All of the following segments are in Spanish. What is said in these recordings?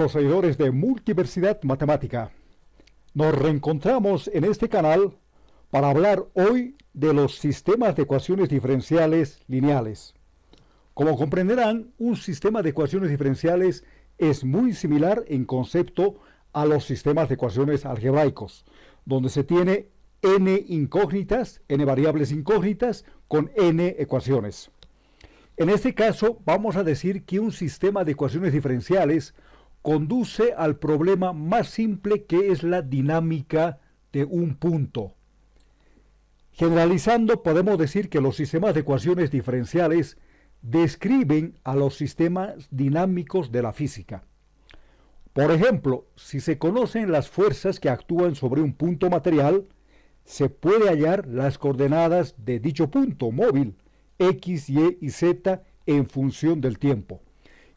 los seguidores de Multiversidad Matemática. Nos reencontramos en este canal para hablar hoy de los sistemas de ecuaciones diferenciales lineales. Como comprenderán, un sistema de ecuaciones diferenciales es muy similar en concepto a los sistemas de ecuaciones algebraicos, donde se tiene n incógnitas, n variables incógnitas, con n ecuaciones. En este caso, vamos a decir que un sistema de ecuaciones diferenciales conduce al problema más simple, que es la dinámica de un punto. Generalizando, podemos decir que los sistemas de ecuaciones diferenciales describen a los sistemas dinámicos de la física. Por ejemplo, si se conocen las fuerzas que actúan sobre un punto material, se puede hallar las coordenadas de dicho punto móvil, X, Y y Z, en función del tiempo.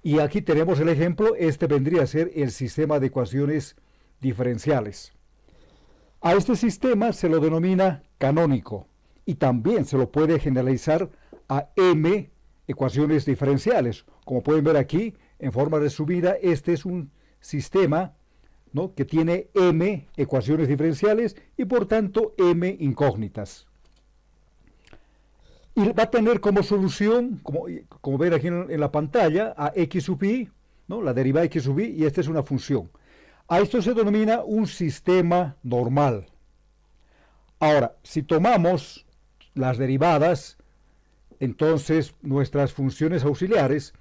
Y aquí tenemos el ejemplo. Este vendría a ser el sistema de ecuaciones diferenciales. A este sistema se lo denomina canónico y también se lo puede generalizar a M ecuaciones diferenciales. Como pueden ver aquí, en forma resumida, este es un sistema, ¿no?, que tiene M ecuaciones diferenciales y por tanto M incógnitas. Y va a tener como solución, como ven aquí en la pantalla, a x sub i, ¿no?, la derivada de x sub i, y esta es una función. A esto se denomina un sistema normal. Ahora, si tomamos las derivadas, entonces nuestras funciones auxiliares,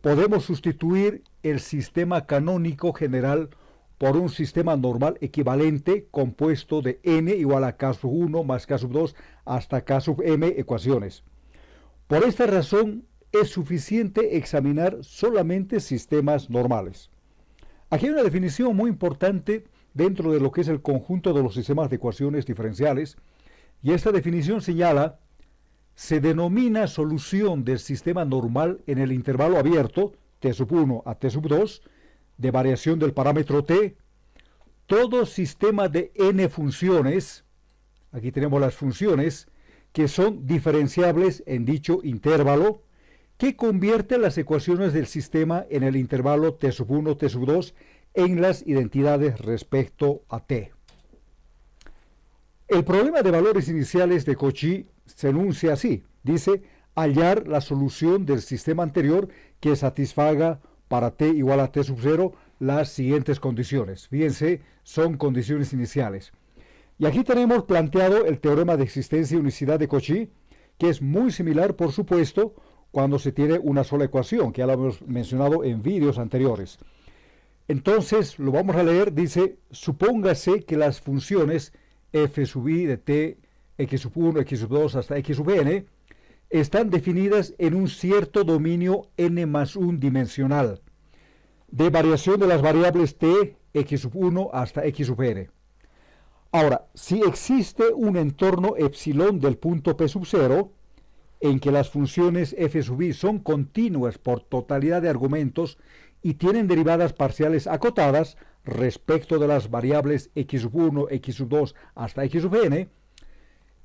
podemos sustituir el sistema canónico general por un sistema normal equivalente compuesto de n igual a k sub 1 más k sub 2 hasta k sub m ecuaciones. Por esta razón es suficiente examinar solamente sistemas normales. Aquí hay una definición muy importante dentro de lo que es el conjunto de los sistemas de ecuaciones diferenciales, y esta definición señala: se denomina solución del sistema normal en el intervalo abierto t sub 1 a t sub 2 de variación del parámetro t, todo sistema de n funciones, aquí tenemos las funciones, que son diferenciables en dicho intervalo, que convierte las ecuaciones del sistema en el intervalo t sub 1, t sub 2 en las identidades respecto a t. El problema de valores iniciales de Cauchy se enuncia así. Dice: hallar la solución del sistema anterior que satisfaga para t igual a t sub 0 las siguientes condiciones. Fíjense, son condiciones iniciales. Y aquí tenemos planteado el teorema de existencia y unicidad de Cauchy, que es muy similar, por supuesto, cuando se tiene una sola ecuación, que ya lo hemos mencionado en vídeos anteriores. Entonces, lo vamos a leer. Dice: supóngase que las funciones f sub i de t, x sub 1, x sub 2 hasta x sub n, están definidas en un cierto dominio n más 1 dimensional, de variación de las variables t, x sub 1 hasta x sub n. Ahora, si existe un entorno epsilon del punto p sub 0, en que las funciones f sub i son continuas por totalidad de argumentos y tienen derivadas parciales acotadas respecto de las variables x sub 1, x sub 2 hasta x sub n,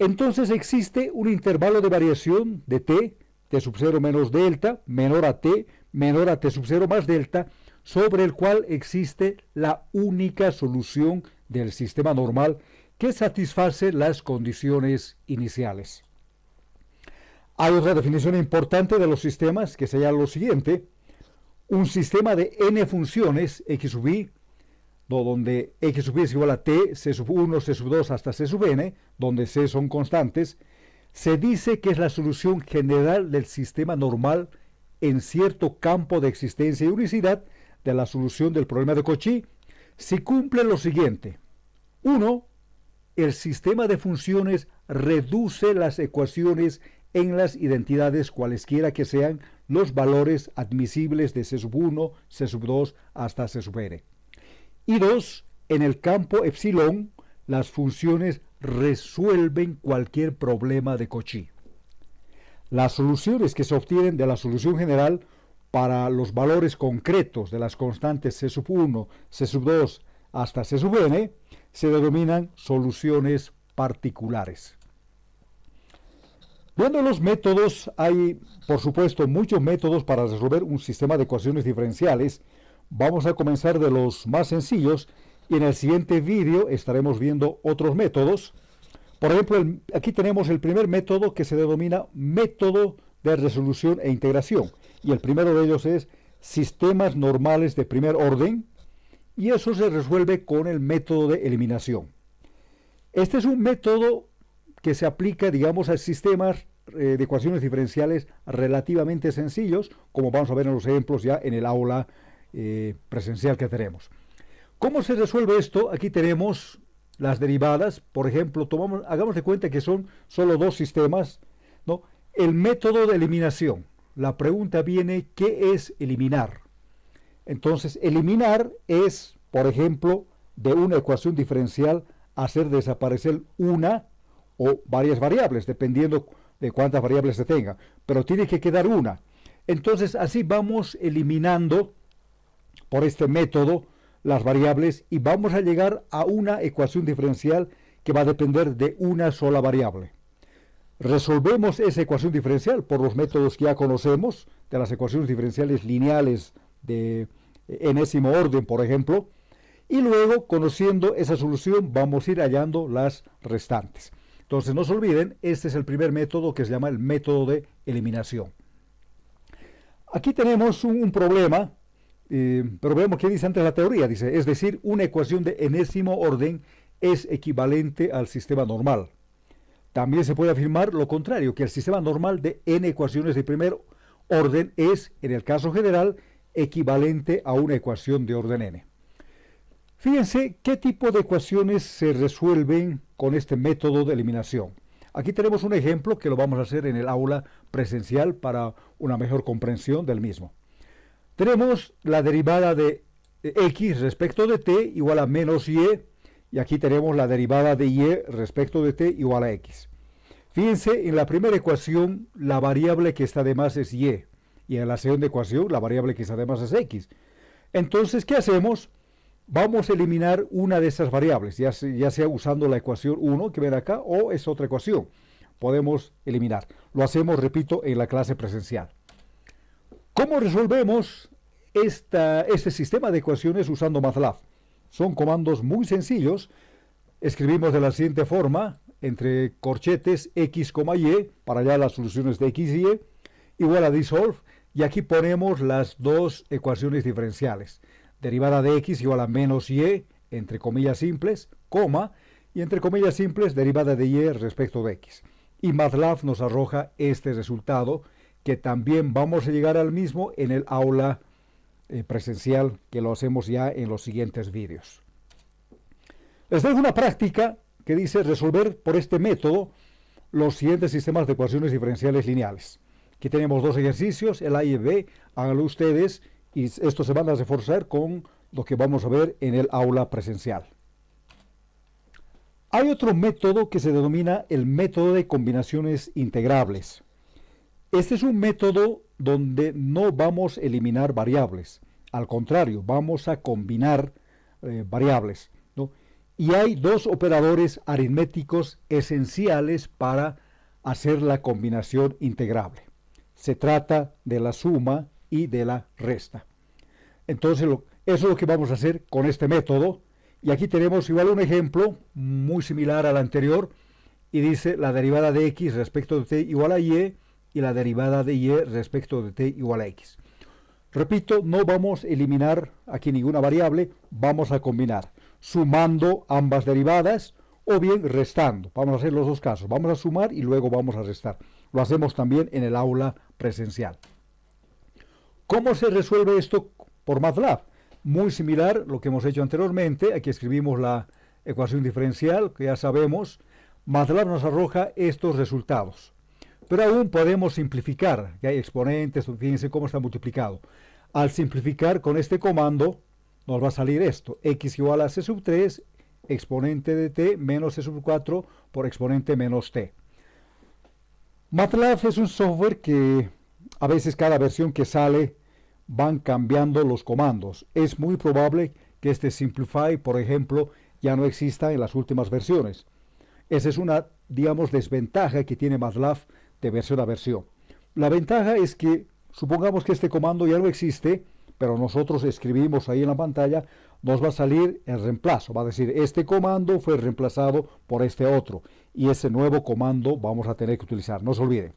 entonces existe un intervalo de variación de t, t sub 0 menos delta, menor a t sub 0 más delta, sobre el cual existe la única solución del sistema normal que satisface las condiciones iniciales. Hay otra definición importante de los sistemas que sería lo siguiente: un sistema de n funciones x sub i, donde x sub i es igual a t, c sub 1, c sub 2 hasta c sub n, donde c son constantes, se dice que es la solución general del sistema normal en cierto campo de existencia y unicidad de la solución del problema de Cauchy, si cumple lo siguiente. 1. El sistema de funciones reduce las ecuaciones en las identidades cualesquiera que sean los valores admisibles de c sub 1, c sub 2 hasta c sub n. Y 2. En el campo epsilon, las funciones resuelven cualquier problema de Cauchy. Las soluciones que se obtienen de la solución general para los valores concretos de las constantes c sub 1, c sub 2 hasta c sub n se denominan soluciones particulares. Viendo los métodos, hay por supuesto muchos métodos para resolver un sistema de ecuaciones diferenciales. Vamos a comenzar de los más sencillos y en el siguiente vídeo estaremos viendo otros métodos. Por ejemplo, aquí tenemos el primer método que se denomina método de resolución e integración. Y el primero de ellos es sistemas normales de primer orden. Y eso se resuelve con el método de eliminación. Este es un método que se aplica, digamos, a sistemas de ecuaciones diferenciales relativamente sencillos, como vamos a ver en los ejemplos ya en el aula presencial que tenemos. ¿Cómo se resuelve esto? Aquí tenemos las derivadas. Por ejemplo, hagamos de cuenta que son solo dos sistemas, ¿no? El método de eliminación. La pregunta viene, ¿qué es eliminar? Entonces, eliminar es, por ejemplo, de una ecuación diferencial hacer desaparecer una o varias variables, dependiendo de cuántas variables se tenga, pero tiene que quedar una. Entonces, así vamos eliminando por este método las variables y vamos a llegar a una ecuación diferencial que va a depender de una sola variable. Resolvemos esa ecuación diferencial por los métodos que ya conocemos, de las ecuaciones diferenciales lineales de enésimo orden, por ejemplo, y luego, conociendo esa solución, vamos a ir hallando las restantes. Entonces, no se olviden, este es el primer método que se llama el método de eliminación. Aquí tenemos un problema, pero vemos qué dice antes la teoría. Dice, es decir, una ecuación de enésimo orden es equivalente al sistema normal. También se puede afirmar lo contrario, que el sistema normal de n ecuaciones de primer orden es, en el caso general, equivalente a una ecuación de orden n. Fíjense qué tipo de ecuaciones se resuelven con este método de eliminación. Aquí tenemos un ejemplo que lo vamos a hacer en el aula presencial para una mejor comprensión del mismo. Tenemos la derivada de x respecto de t igual a menos y, y aquí tenemos la derivada de y respecto de t igual a x. Fíjense, en la primera ecuación la variable que está de más es y en la segunda ecuación la variable que está de más es x. Entonces, ¿qué hacemos? Vamos a eliminar una de esas variables, ya sea usando la ecuación 1 que ven acá o es otra ecuación. Podemos eliminar. Lo hacemos, repito, en la clase presencial. ¿Cómo resolvemos este sistema de ecuaciones usando MATLAB? Son comandos muy sencillos. Escribimos de la siguiente forma, entre corchetes x, y, para hallar las soluciones de x y y, igual a dissolve, y aquí ponemos las dos ecuaciones diferenciales. Derivada de x igual a menos y, entre comillas simples, coma, y entre comillas simples, derivada de y respecto de x. Y MATLAB nos arroja este resultado, que también vamos a llegar al mismo en el aula presencial, que lo hacemos ya en los siguientes vídeos. Les dejo una práctica que dice resolver por este método los siguientes sistemas de ecuaciones diferenciales lineales. Aquí tenemos dos ejercicios, el A y el B, háganlo ustedes, y esto se van a reforzar con lo que vamos a ver en el aula presencial. Hay otro método que se denomina el método de combinaciones integrables. Este es un método donde no vamos a eliminar variables. Al contrario, vamos a combinar variables, ¿no? Y hay dos operadores aritméticos esenciales para hacer la combinación integrable. Se trata de la suma y de la resta. Entonces, eso es lo que vamos a hacer con este método. Y aquí tenemos igual un ejemplo muy similar al anterior. Y dice la derivada de x respecto de t igual a y la derivada de y respecto de t igual a x. Repito, no vamos a eliminar aquí ninguna variable, vamos a combinar, sumando ambas derivadas o bien restando. Vamos a hacer los dos casos, vamos a sumar y luego vamos a restar. Lo hacemos también en el aula presencial. ¿Cómo se resuelve esto por MATLAB? Muy similar a lo que hemos hecho anteriormente. Aquí escribimos la ecuación diferencial, que ya sabemos. MATLAB nos arroja estos resultados. Pero aún podemos simplificar, que hay exponentes, fíjense cómo está multiplicado. Al simplificar con este comando, nos va a salir esto, x igual a c sub 3, exponente de t menos c sub 4 por exponente menos t. MATLAB es un software que a veces cada versión que sale van cambiando los comandos. Es muy probable que este simplify, por ejemplo, ya no exista en las últimas versiones. Esa es una, digamos, desventaja que tiene MATLAB de versión a versión. La ventaja es que, supongamos que este comando ya no existe, pero nosotros escribimos ahí en la pantalla, nos va a salir el reemplazo. Va a decir, este comando fue reemplazado por este otro. Y ese nuevo comando vamos a tener que utilizar. No se olviden.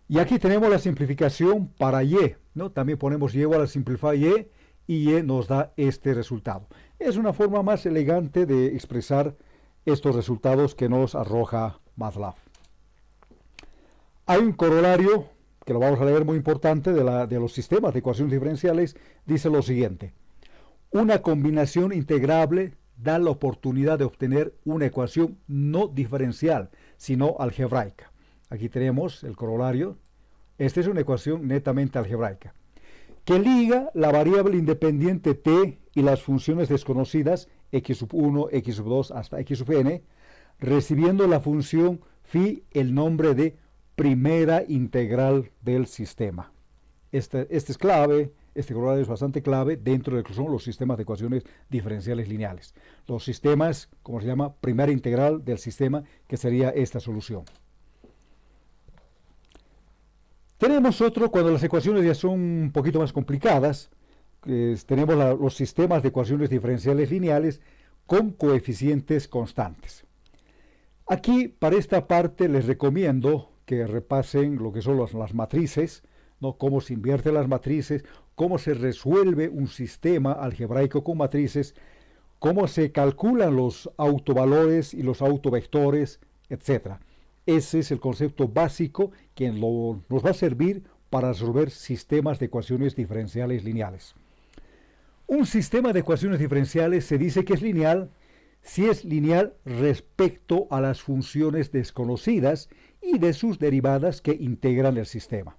Y aquí tenemos la simplificación para y, ¿no? También ponemos y igual a simplify y nos da este resultado. Es una forma más elegante de expresar estos resultados que nos arroja MATLAB. Hay un corolario, que lo vamos a leer, muy importante, de los sistemas de ecuaciones diferenciales. Dice lo siguiente: una combinación integrable da la oportunidad de obtener una ecuación no diferencial, sino algebraica. Aquí tenemos el corolario. Esta es una ecuación netamente algebraica, que liga la variable independiente t y las funciones desconocidas x1, x2 hasta x sub n, recibiendo la función phi el nombre de primera integral del sistema. Este es clave, este corolario es bastante clave dentro de lo que son los sistemas de ecuaciones diferenciales lineales. Los sistemas, como se llama, primera integral del sistema, que sería esta solución. Tenemos otro, cuando las ecuaciones ya son un poquito más complicadas, tenemos los sistemas de ecuaciones diferenciales lineales con coeficientes constantes. Aquí, para esta parte, les recomiendo que repasen lo que son las matrices, ¿no? Cómo se invierten las matrices, cómo se resuelve un sistema algebraico con matrices, cómo se calculan los autovalores y los autovectores, etc. Ese es el concepto básico que nos va a servir para resolver sistemas de ecuaciones diferenciales lineales. Un sistema de ecuaciones diferenciales se dice que es lineal si es lineal respecto a las funciones desconocidas y de sus derivadas que integran el sistema.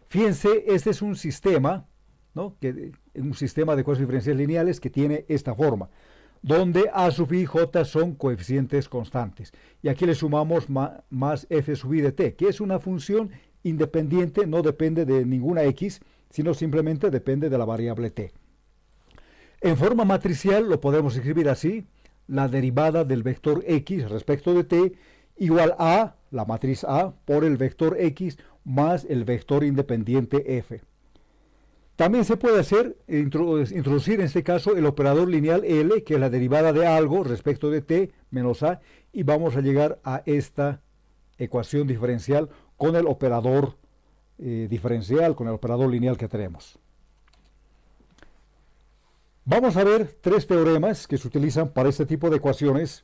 Fíjense, este es un sistema, ¿no? Un sistema de ecuaciones diferenciales lineales que tiene esta forma, donde a sub i y j son coeficientes constantes. Y aquí le sumamos más f sub i de t, que es una función independiente, no depende de ninguna x, sino simplemente depende de la variable t. En forma matricial lo podemos escribir así: la derivada del vector x respecto de t igual a la matriz A por el vector x más el vector independiente f. También se puede introducir en este caso el operador lineal L, que es la derivada de algo respecto de t menos a, y vamos a llegar a esta ecuación diferencial con el operador diferencial, con el operador lineal que tenemos. Vamos a ver tres teoremas que se utilizan para este tipo de ecuaciones.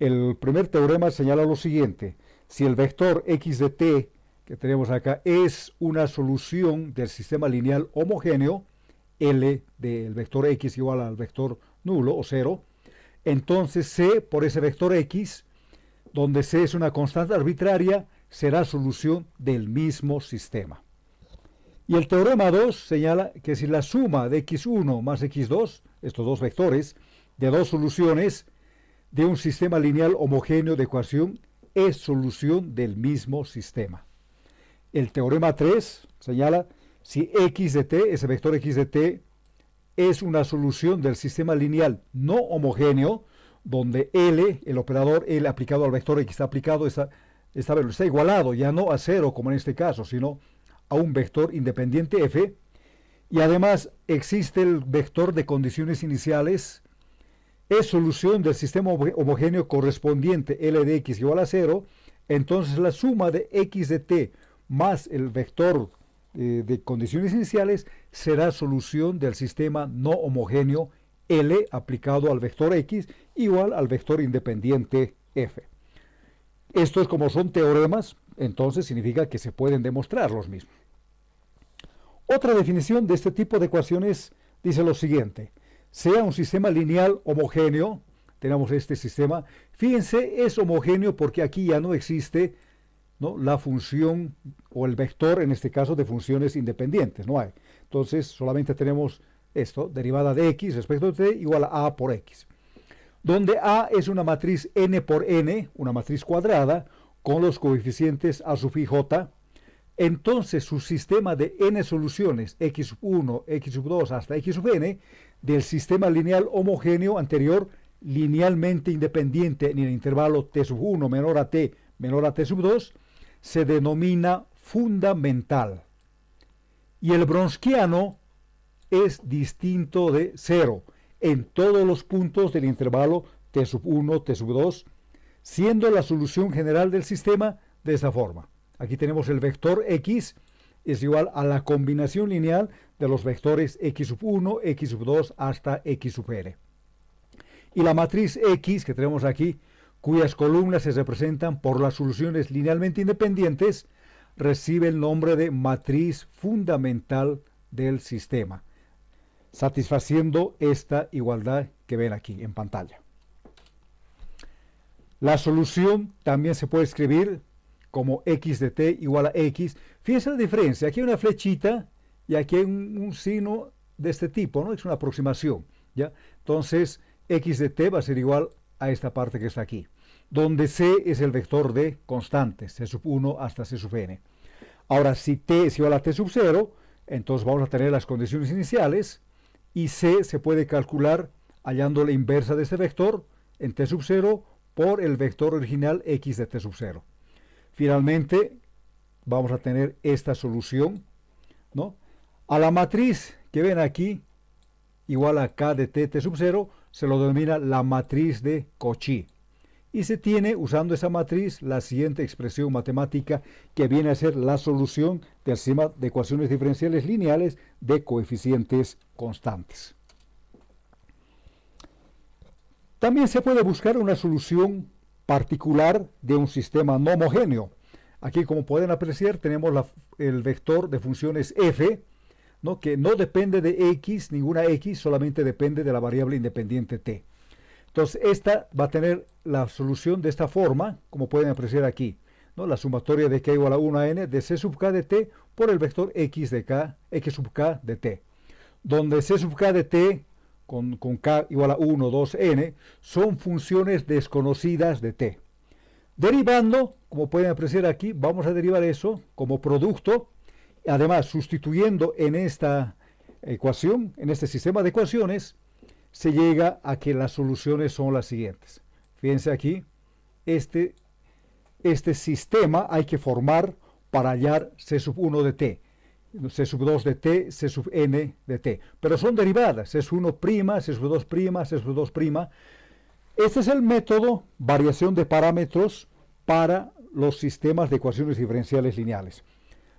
El primer teorema señala lo siguiente: si el vector x de t que tenemos acá es una solución del sistema lineal homogéneo, L del vector x igual al vector nulo o 0, entonces C por ese vector x, donde C es una constante arbitraria, será solución del mismo sistema. Y el teorema 2 señala que si la suma de x1 más x2, estos dos vectores, de dos soluciones de un sistema lineal homogéneo de ecuación, es solución del mismo sistema. El teorema 3 señala si x de t, ese vector x de t, es una solución del sistema lineal no homogéneo, donde L, el operador L aplicado al vector x está igualado, ya no a 0 como en este caso, sino a un vector independiente f, y además existe el vector de condiciones iniciales, es solución del sistema homogéneo correspondiente L de x igual a 0, entonces la suma de x de t más el vector de condiciones iniciales será solución del sistema no homogéneo L aplicado al vector x igual al vector independiente f. Esto es como son teoremas, entonces significa que se pueden demostrar los mismos. Otra definición de este tipo de ecuaciones dice lo siguiente: sea un sistema lineal homogéneo, tenemos este sistema, fíjense, es homogéneo porque aquí ya no existe, ¿no?, la función o el vector, en este caso, de funciones independientes, no hay. Entonces solamente tenemos esto, derivada de x respecto de t igual a a por x, donde a es una matriz n por n, una matriz cuadrada, con los coeficientes a sub i y j. Entonces su sistema de n soluciones, x sub 1, x sub 2 hasta x sub n, del sistema lineal homogéneo anterior, linealmente independiente en el intervalo t sub 1 menor a t sub 2, se denomina fundamental. Y el bronsquiano es distinto de 0 en todos los puntos del intervalo t sub 1, t sub 2, siendo la solución general del sistema de esta forma. Aquí tenemos el vector x es igual a la combinación lineal de los vectores x sub 1, x sub 2 hasta x sub n. Y la matriz x que tenemos aquí, cuyas columnas se representan por las soluciones linealmente independientes, recibe el nombre de matriz fundamental del sistema, satisfaciendo esta igualdad que ven aquí en pantalla. La solución también se puede escribir como x de t igual a x. Fíjense la diferencia, aquí hay una flechita y aquí hay un signo de este tipo, ¿no? Es una aproximación, ¿ya? Entonces, x de t va a ser igual a esta parte que está aquí, donde c es el vector de constantes, c sub 1 hasta c sub n. Ahora, si t es igual a t sub 0, entonces vamos a tener las condiciones iniciales, y c se puede calcular hallando la inversa de este vector en t sub 0 por el vector original x de t sub 0. Finalmente, vamos a tener esta solución, ¿no? A la matriz que ven aquí, igual a k de t sub 0, se lo denomina la matriz de Cauchy. Y se tiene, usando esa matriz, la siguiente expresión matemática que viene a ser la solución del sistema de ecuaciones diferenciales lineales de coeficientes constantes. También se puede buscar una solución particular de un sistema no homogéneo. Aquí, como pueden apreciar, tenemos el vector de funciones f, ¿no? Que no depende de x, ninguna x, solamente depende de la variable independiente t. Entonces, esta va a tener la solución de esta forma, como pueden apreciar aquí, ¿no? La sumatoria de k igual a 1 a n de c sub k de t por el vector x de k, x sub k de t, donde c sub k de t con k igual a 1, 2, n, son funciones desconocidas de t. Derivando, como pueden apreciar aquí, vamos a derivar eso como producto, además sustituyendo en esta ecuación, en este sistema de ecuaciones, se llega a que las soluciones son las siguientes. Fíjense aquí, este sistema hay que formar para hallar c sub 1 de t, c sub 2 de t, c sub n de t. Pero son derivadas, c sub 1', c sub 2', c sub 2'. Este es el método variación de parámetros para los sistemas de ecuaciones diferenciales lineales.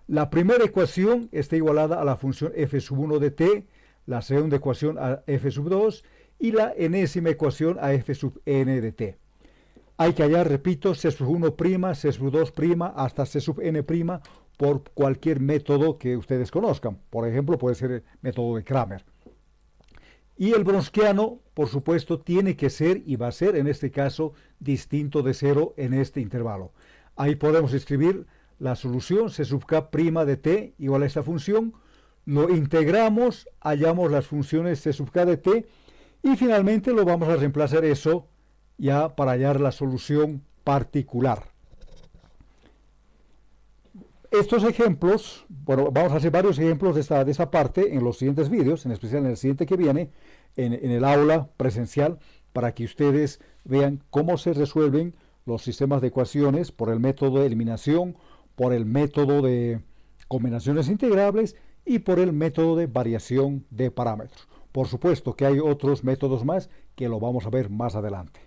La primera ecuación está igualada a la función f sub 1 de t, la segunda ecuación a f sub 2 y la enésima ecuación a f sub n de t. Hay que hallar, repito, c sub 1', c sub 2' hasta c sub n' por cualquier método que ustedes conozcan. Por ejemplo, puede ser el método de Kramer. Y el Bronsquiano, por supuesto, tiene que ser y va a ser, en este caso, distinto de 0 en este intervalo. Ahí podemos escribir la solución c sub k' de t igual a esta función. Lo integramos, hallamos las funciones c sub k de t y finalmente lo vamos a reemplazar eso ya para hallar la solución particular. Estos ejemplos, bueno, vamos a hacer varios ejemplos de esta parte en los siguientes vídeos, en especial en el siguiente que viene, en el aula presencial, para que ustedes vean cómo se resuelven los sistemas de ecuaciones por el método de eliminación, por el método de combinaciones integrables y por el método de variación de parámetros. Por supuesto que hay otros métodos más que lo vamos a ver más adelante.